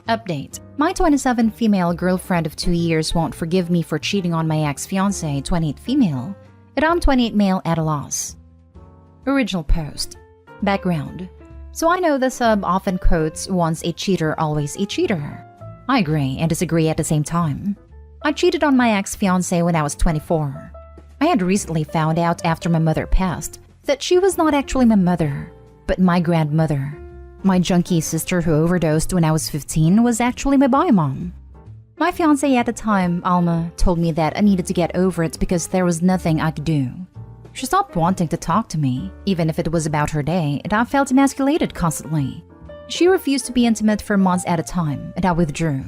Update. My 27 female girlfriend of 2 years won't forgive me for cheating on my ex-fiancé, 28 female, and I'm 28 male at a loss. Original post. Background. So I know the sub often quotes, once a cheater, always a cheater. I agree and disagree at the same time. I cheated on my ex-fiancé when I was 24. I had recently found out after my mother passed that she was not actually my mother, but my grandmother. My junkie sister who overdosed when I was 15 was actually my bio-mom. My fiancé at the time, Alma, told me that I needed to get over it because there was nothing I could do. She stopped wanting to talk to me, even if it was about her day, and I felt emasculated constantly. She refused to be intimate for months at a time, and I withdrew.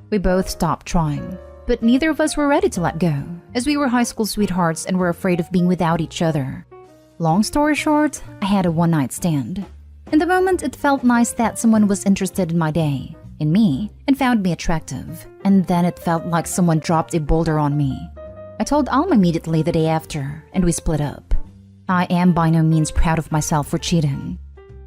We both stopped trying, but neither of us were ready to let go, as we were high school sweethearts and were afraid of being without each other. Long story short, I had a one-night stand. In the moment, it felt nice that someone was interested in my day, in me, and found me attractive. And then it felt like someone dropped a boulder on me. I told Alma immediately the day after, and we split up. I am by no means proud of myself for cheating.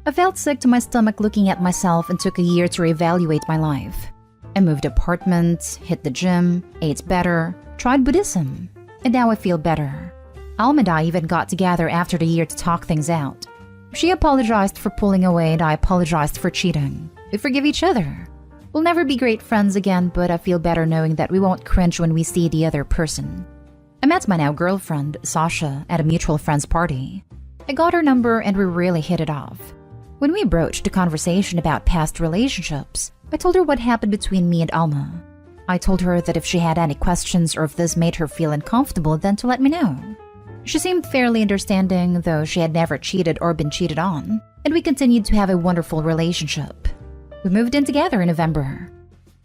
I felt sick to my stomach looking at myself and took a year to reevaluate my life. I moved apartments, hit the gym, ate better, tried Buddhism, and now I feel better. Alma and I even got together after the year to talk things out. She apologized for pulling away and I apologized for cheating. We forgive each other. We'll never be great friends again, but I feel better knowing that we won't cringe when we see the other person. I met my now girlfriend, Sasha, at a mutual friend's party. I got her number and we really hit it off. When we broached the conversation about past relationships, I told her what happened between me and Alma. I told her that if she had any questions or if this made her feel uncomfortable, then to let me know. She seemed fairly understanding, though she had never cheated or been cheated on, and we continued to have a wonderful relationship. We moved in together in November.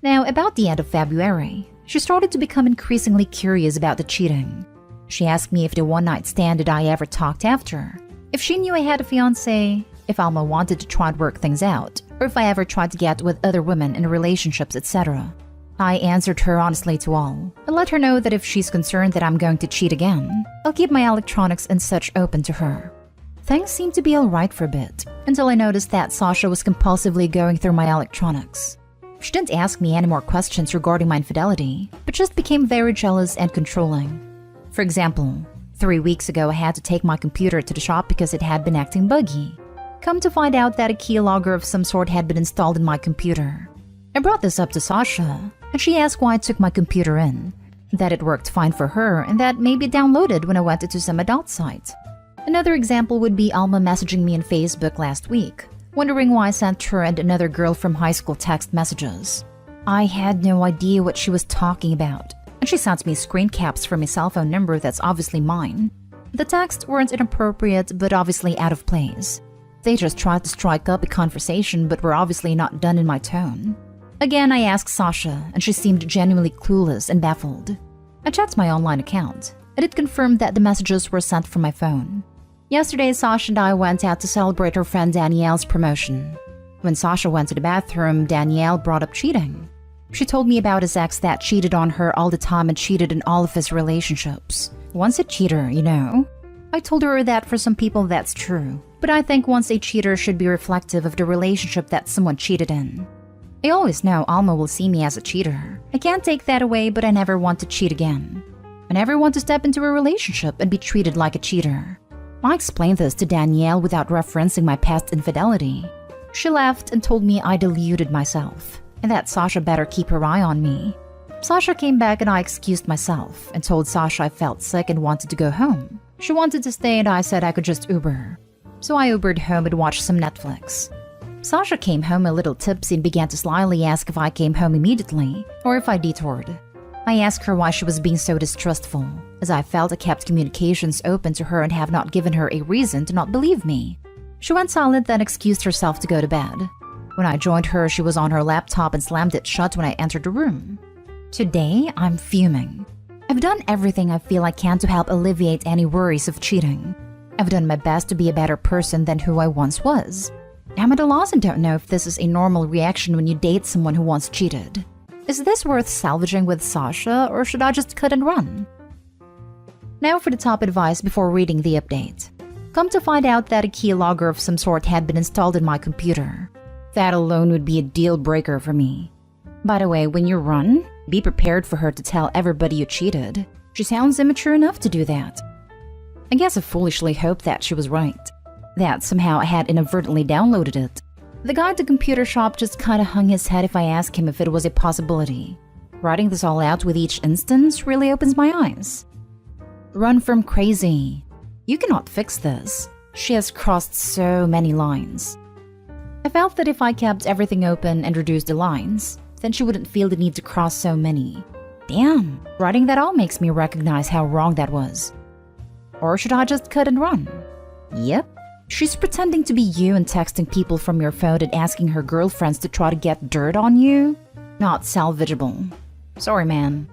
Now, about the end of February, she started to become increasingly curious about the cheating. She asked me if the one-night stand that I ever talked after, if she knew I had a fiancé, if Alma wanted to try and work things out, or if I ever tried to get with other women in relationships, etc. I answered her honestly to all. I let her know that if she's concerned that I'm going to cheat again, I'll keep my electronics and such open to her. Things seemed to be alright for a bit, until I noticed that Sasha was compulsively going through my electronics. She didn't ask me any more questions regarding my infidelity, but just became very jealous and controlling. For example, 3 weeks ago I had to take my computer to the shop because it had been acting buggy. Come to find out that a keylogger of some sort had been installed in my computer. I brought this up to Sasha, and she asked why I took my computer in, that it worked fine for her, and that maybe it downloaded when I went into some adult site. Another example would be Alma messaging me on Facebook last week, wondering why I sent her and another girl from high school text messages. I had no idea what she was talking about, and she sent me screen caps from a cell phone number that's obviously mine. The texts weren't inappropriate, but obviously out of place. They just tried to strike up a conversation, but were obviously not done in my tone. Again, I asked Sasha, and she seemed genuinely clueless and baffled. I checked my online account, and it confirmed that the messages were sent from my phone. Yesterday, Sasha and I went out to celebrate her friend Danielle's promotion. When Sasha went to the bathroom, Danielle brought up cheating. She told me about his ex that cheated on her all the time and cheated in all of his relationships. Once a cheater, you know. I told her that for some people that's true, but I think once a cheater should be reflective of the relationship that someone cheated in. I always know Alma will see me as a cheater. I can't take that away, but I never want to cheat again. I never want to step into a relationship and be treated like a cheater. I explained this to Danielle without referencing my past infidelity. She laughed and told me I deluded myself, and that Sasha better keep her eye on me. Sasha came back and I excused myself and told Sasha I felt sick and wanted to go home. She wanted to stay and I said I could just Uber. So I Ubered home and watched some Netflix. Sasha came home a little tipsy and began to slyly ask if I came home immediately, or if I detoured. I asked her why she was being so distrustful, as I felt I kept communications open to her and have not given her a reason to not believe me. She went silent, then excused herself to go to bed. When I joined her, she was on her laptop and slammed it shut when I entered the room. Today, I'm fuming. I've done everything I feel I can to help alleviate any worries of cheating. I've done my best to be a better person than who I once was. I'm at a loss and don't know if this is a normal reaction when you date someone who once cheated. Is this worth salvaging with Sasha, or should I just cut and run? Now for the top advice before reading the update. Come to find out that a keylogger of some sort had been installed in my computer. That alone would be a deal breaker for me. By the way, when you run, be prepared for her to tell everybody you cheated. She sounds immature enough to do that. I guess I foolishly hoped that she was right. That somehow I had inadvertently downloaded it. The guy at the computer shop just kinda hung his head if I asked him if it was a possibility. Writing this all out with each instance really opens my eyes. Run from crazy. You cannot fix this. She has crossed so many lines. I felt that if I kept everything open and reduced the lines, then she wouldn't feel the need to cross so many. Damn, writing that all makes me recognize how wrong that was. Or should I just cut and run? Yep. She's pretending to be you and texting people from your phone and asking her girlfriends to try to get dirt on you? Not salvageable. Sorry, man.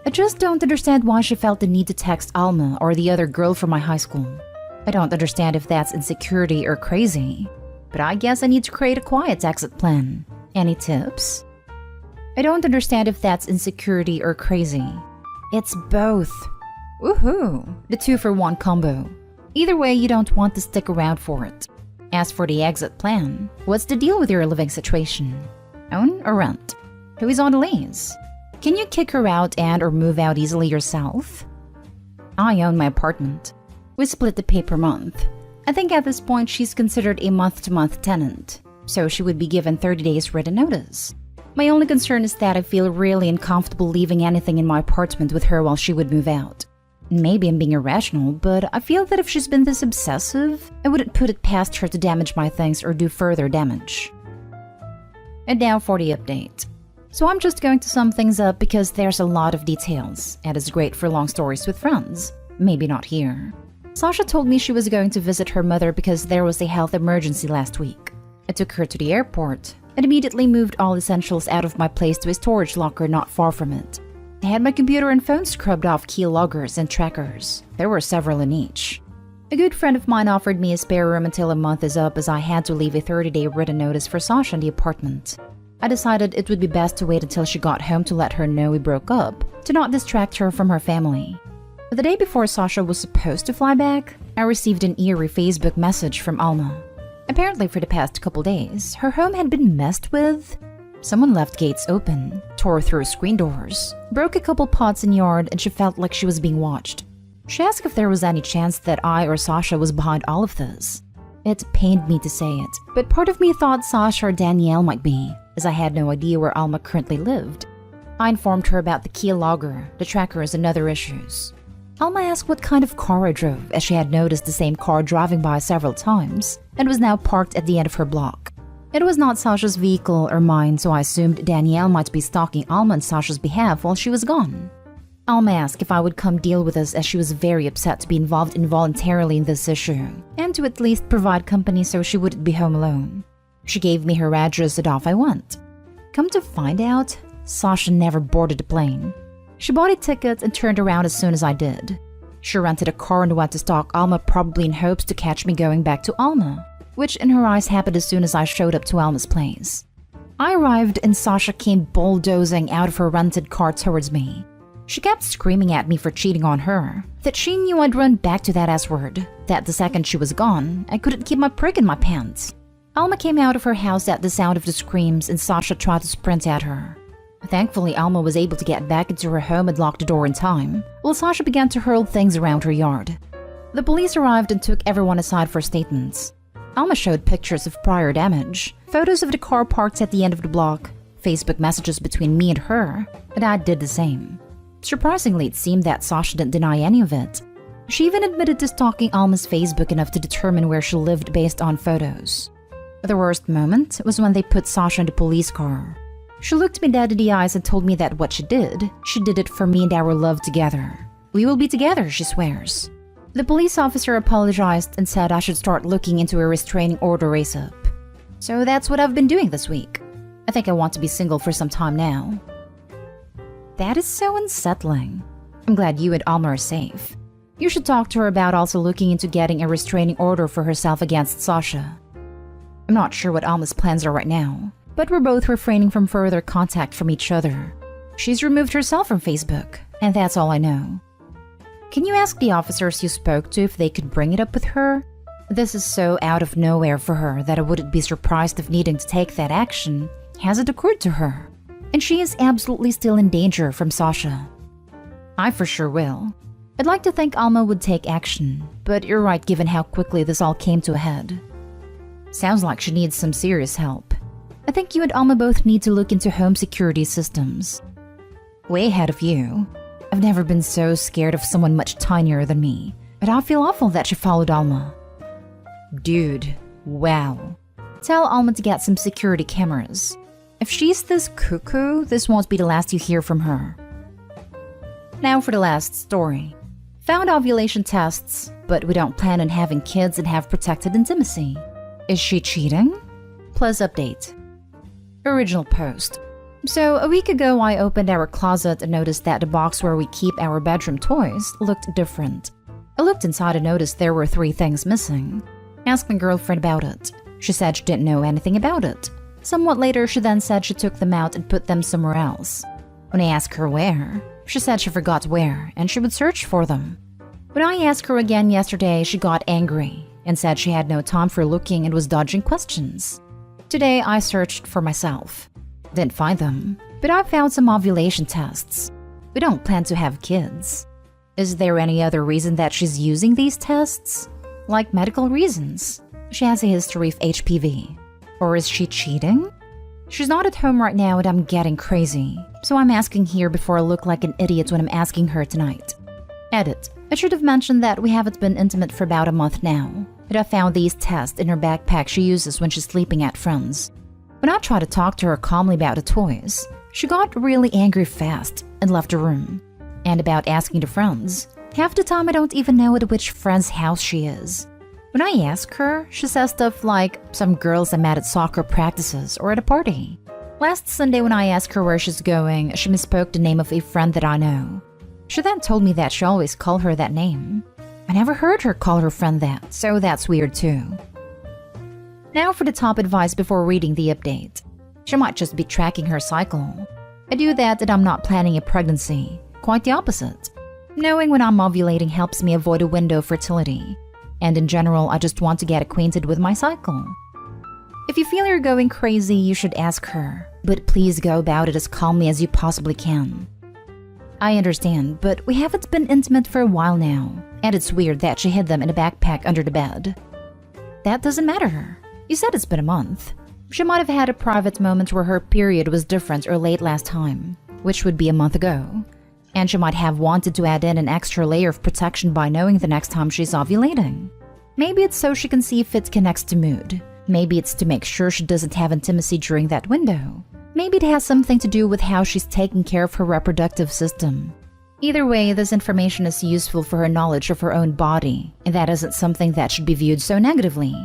I just don't understand why she felt the need to text Alma or the other girl from my high school. I don't understand if that's insecurity or crazy. But I guess I need to create a quiet exit plan. Any tips? I don't understand if that's insecurity or crazy. It's both. Woohoo! The 2-for-1 combo. Either way, you don't want to stick around for it. As for the exit plan, what's the deal with your living situation? Own or rent? Who is on the lease? Can you kick her out and or move out easily yourself? I own my apartment. We split the pay per month. I think at this point she's considered a month-to-month tenant, so she would be given 30 days written notice. My only concern is that I feel really uncomfortable leaving anything in my apartment with her while she would move out. Maybe I'm being irrational, but I feel that if she's been this obsessive, I wouldn't put it past her to damage my things or do further damage. And now for the update. So I'm just going to sum things up because there's a lot of details, and it's great for long stories with friends. Maybe not here. Sasha told me she was going to visit her mother because there was a health emergency last week. I took her to the airport and immediately moved all essentials out of my place to a storage locker not far from it. I had my computer and phone scrubbed off key loggers and trackers. There were several in each. A good friend of mine offered me a spare room until a month is up as I had to leave a 30-day written notice for Sasha in the apartment. I decided it would be best to wait until she got home to let her know we broke up, to not distract her from her family. But the day before Sasha was supposed to fly back, I received an eerie Facebook message from Alma. Apparently for the past couple days, her home had been messed with. Someone left gates open, tore through screen doors, broke a couple pots in yard, and she felt like she was being watched. She asked if there was any chance that I or Sasha was behind all of this. It pained me to say it, but part of me thought Sasha or Danielle might be, as I had no idea where Alma currently lived. I informed her about the key logger, the trackers, and other issues. Alma asked what kind of car I drove, as she had noticed the same car driving by several times, and was now parked at the end of her block. It was not Sasha's vehicle or mine, so I assumed Danielle might be stalking Alma on Sasha's behalf while she was gone. Alma asked if I would come deal with us as she was very upset to be involved involuntarily in this issue, and to at least provide company so she wouldn't be home alone. She gave me her address and off I went. Come to find out, Sasha never boarded the plane. She bought a ticket and turned around as soon as I did. She rented a car and went to stalk Alma, probably in hopes to catch me going back to Alma, which in her eyes happened as soon as I showed up to Alma's place. I arrived and Sasha came bulldozing out of her rented car towards me. She kept screaming at me for cheating on her, that she knew I'd run back to that S-word, that the second she was gone, I couldn't keep my prick in my pants. Alma came out of her house at the sound of the screams and Sasha tried to sprint at her. Thankfully, Alma was able to get back into her home and lock the door in time, while Sasha began to hurl things around her yard. The police arrived and took everyone aside for statements. Alma showed pictures of prior damage, photos of the car parked at the end of the block, Facebook messages between me and her, and I did the same. Surprisingly, it seemed that Sasha didn't deny any of it. She even admitted to stalking Alma's Facebook enough to determine where she lived based on photos. The worst moment was when they put Sasha in the police car. She looked me dead in the eyes and told me that what she did it for me and our love together. We will be together, she swears. The police officer apologized and said I should start looking into a restraining order race-up. So that's what I've been doing this week. I think I want to be single for some time now. That is so unsettling. I'm glad you and Alma are safe. You should talk to her about also looking into getting a restraining order for herself against Sasha. I'm not sure what Alma's plans are right now, but we're both refraining from further contact from each other. She's removed herself from Facebook, and that's all I know. Can you ask the officers you spoke to if they could bring it up with her? This is so out of nowhere for her that I wouldn't be surprised if needing to take that action. Has it occurred to her? and she is absolutely still in danger from Sasha. I for sure will. I'd like to think Alma would take action, but you're right given how quickly this all came to a head. Sounds like she needs some serious help. I think you and Alma both need to look into home security systems. Way ahead of you. I've never been so scared of someone much tinier than me, but I feel awful that she followed Alma. Dude, wow. Tell Alma to get some security cameras. If she's this cuckoo, this won't be the last you hear from her. Now for the last story. Found ovulation tests, but we don't plan on having kids and have protected intimacy. Is she cheating? Plus update. Original post. So a week ago I opened our closet and noticed that the box where we keep our bedroom toys looked different. I looked inside and noticed there were 3 things missing. Asked my girlfriend about it. She said she didn't know anything about it. Somewhat later, she then said she took them out and put them somewhere else. When I asked her where, she said she forgot where and she would search for them. When I asked her again yesterday, she got angry and said she had no time for looking and was dodging questions. Today, I searched for myself. Didn't find them, but I found some ovulation tests. We don't plan to have kids. Is there any other reason that she's using these tests? Like medical reasons? She has a history of HPV. Or is she cheating? She's not at home right now and I'm getting crazy, so I'm asking here before I look like an idiot when I'm asking her tonight. Edit. I should have mentioned that we haven't been intimate for about a month now, but I found these tests in her backpack she uses when she's sleeping at friends. When I tried to talk to her calmly about the toys, she got really angry fast and left the room. And about asking to friends, half the time I don't even know at which friend's house she is. When I ask her, she says stuff like some girls I met at soccer practices or at a party. Last Sunday when I asked her where she's going, she misspoke the name of a friend that I know. She then told me that she always called her that name. I never heard her call her friend that, so that's weird too. Now for the top advice before reading the update. She might just be tracking her cycle. I do that and I'm not planning a pregnancy. Quite the opposite. Knowing when I'm ovulating helps me avoid a window of fertility. And in general, I just want to get acquainted with my cycle. If you feel you're going crazy, you should ask her, but please go about it as calmly as you possibly can. I understand, but we haven't been intimate for a while now, and it's weird that she hid them in a backpack under the bed. That doesn't matter. You said it's been a month. She might have had a private moment where her period was different or late last time, which would be a month ago. And she might have wanted to add in an extra layer of protection by knowing the next time she's ovulating. Maybe it's so she can see if it connects to mood. Maybe it's to make sure she doesn't have intimacy during that window. Maybe it has something to do with how she's taking care of her reproductive system. Either way, this information is useful for her knowledge of her own body, and that isn't something that should be viewed so negatively.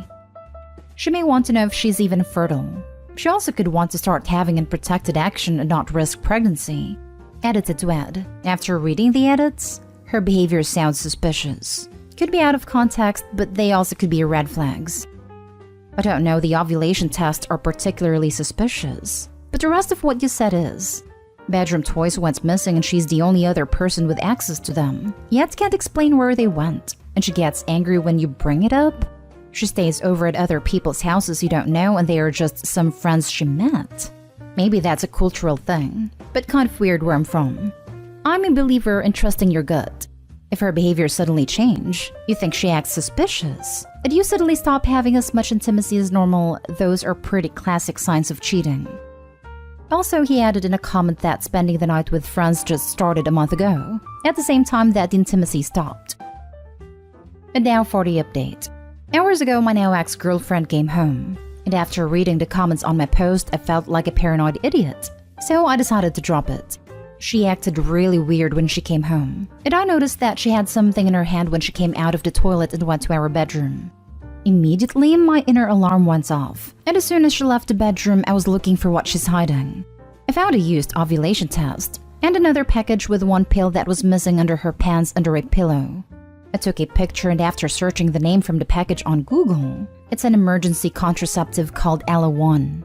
She may want to know if she's even fertile. She also could want to start having unprotected action and not risk pregnancy. Edited to add. After reading the edits, her behavior sounds suspicious. Could be out of context, but they also could be red flags. I don't know, the ovulation tests are particularly suspicious, but the rest of what you said is. Bedroom toys went missing and she's the only other person with access to them, yet can't explain where they went, and she gets angry when you bring it up. She stays over at other people's houses you don't know and they are just some friends she met. Maybe that's a cultural thing, but kind of weird where I'm from. I'm a believer in trusting your gut. If her behavior suddenly change, you think she acts suspicious, and you suddenly stop having as much intimacy as normal, those are pretty classic signs of cheating. Also, he added in a comment that spending the night with friends just started a month ago, at the same time that the intimacy stopped. And now for the update. Hours ago, my now ex-girlfriend came home. And after reading the comments on my post, I felt like a paranoid idiot, so I decided to drop it. She acted really weird when she came home, and I noticed that she had something in her hand when she came out of the toilet and went to our bedroom. Immediately, my inner alarm went off, and as soon as she left the bedroom, I was looking for what she's hiding. I found a used ovulation test, and another package with one pill that was missing under her pants under a pillow. I took a picture and after searching the name from the package on Google, it's an emergency contraceptive called Ella-1.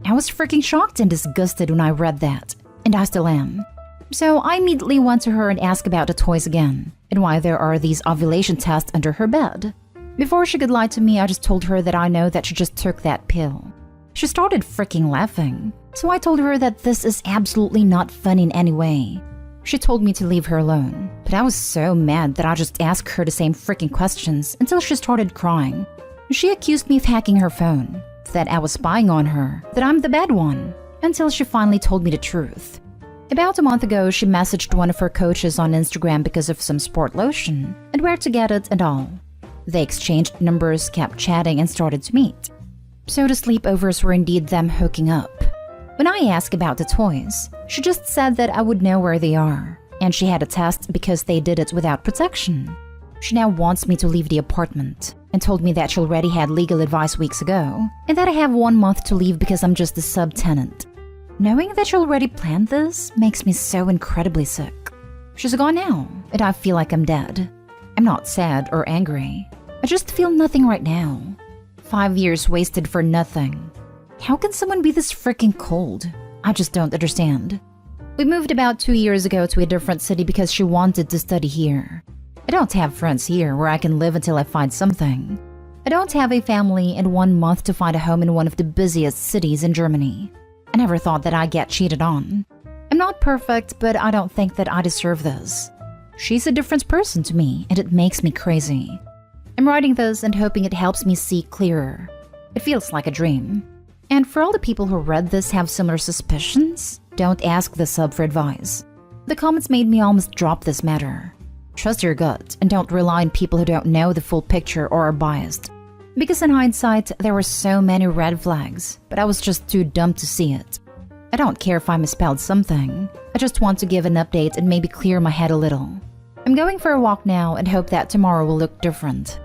I was freaking shocked and disgusted when I read that, and I still am. So I immediately went to her and asked about the toys again, and why there are these ovulation tests under her bed. Before she could lie to me, I just told her that I know that she just took that pill. She started freaking laughing. So I told her that this is absolutely not fun in any way. She told me to leave her alone, but I was so mad that I just asked her the same freaking questions until she started crying. She accused me of hacking her phone, that I was spying on her, that I'm the bad one, until she finally told me the truth. About a month ago, she messaged one of her coaches on Instagram because of some sport lotion and where to get it and all. They exchanged numbers, kept chatting, and started to meet. So the sleepovers were indeed them hooking up. When I asked about the toys, she just said that I would know where they are, and she had a test because they did it without protection. She now wants me to leave the apartment and told me that she already had legal advice weeks ago and that I have 1 month to leave because I'm just a subtenant. Knowing that she already planned this makes me so incredibly sick. She's gone now, and I feel like I'm dead. I'm not sad or angry. I just feel nothing right now. 5 years wasted for nothing. How can someone be this freaking cold? I just don't understand. We moved about 2 years ago to a different city because she wanted to study here. I don't have friends here where I can live until I find something. I don't have a family and 1 month to find a home in one of the busiest cities in Germany. I never thought that I'd get cheated on. I'm not perfect, but I don't think that I deserve this. She's a different person to me, and it makes me crazy. I'm writing this and hoping it helps me see clearer. It feels like a dream. And for all the people who read this have similar suspicions, don't ask the sub for advice. The comments made me almost drop this matter. Trust your gut and don't rely on people who don't know the full picture or are biased. Because in hindsight, there were so many red flags, but I was just too dumb to see it. I don't care if I misspelled something. I just want to give an update and maybe clear my head a little. I'm going for a walk now and hope that tomorrow will look different.